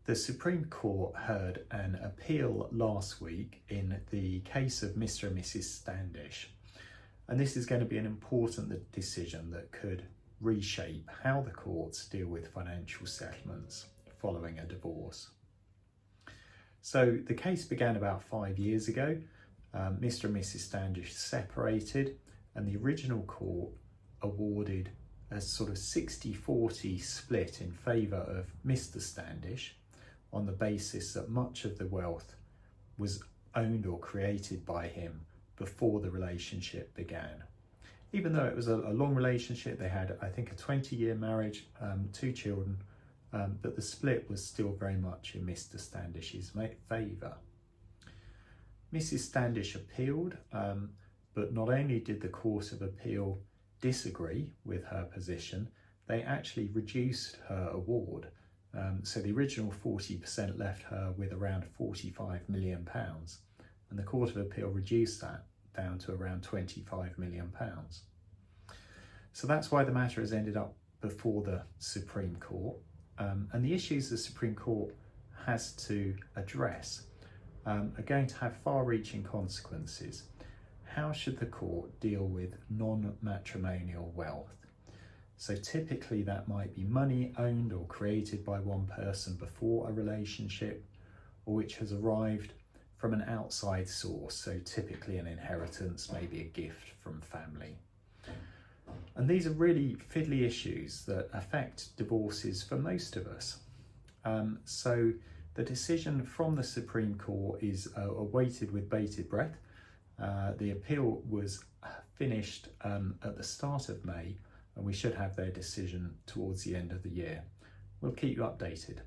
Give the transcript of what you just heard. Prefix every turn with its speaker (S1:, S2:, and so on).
S1: The Supreme Court heard an appeal last week in the case of Mr. and Mrs. Standish. And this is going to be an important decision that could reshape how the courts deal with financial settlements following a divorce. So the case began about 5 years ago. Mr. and Mrs. Standish separated, and the original court awarded a sort of 60-40 split in favour of Mr. Standish on the basis that much of the wealth was owned or created by him before the relationship began. Even though it was a long relationship, they had, I think, a 20-year marriage, 2 children, but the split was still very much in Mr. Standish's favour. Mrs. Standish appealed, but not only did the Court of Appeal disagree with her position, they actually reduced her award. So the original 40% left her with around £45 million, and the Court of Appeal reduced that down to around £25 million. So that's why the matter has ended up before the Supreme Court. And the issues the Supreme Court has to address are going to have far-reaching consequences. How should the court deal with non-matrimonial wealth? So typically that might be money owned or created by one person before a relationship, or which has arrived from an outside source, so typically an inheritance, maybe a gift from family. And these are really fiddly issues that affect divorces for most of us. So the decision from the Supreme Court is awaited with bated breath. The appeal was finished at the start of May, and we should have their decision towards the end of the year. We'll keep you updated.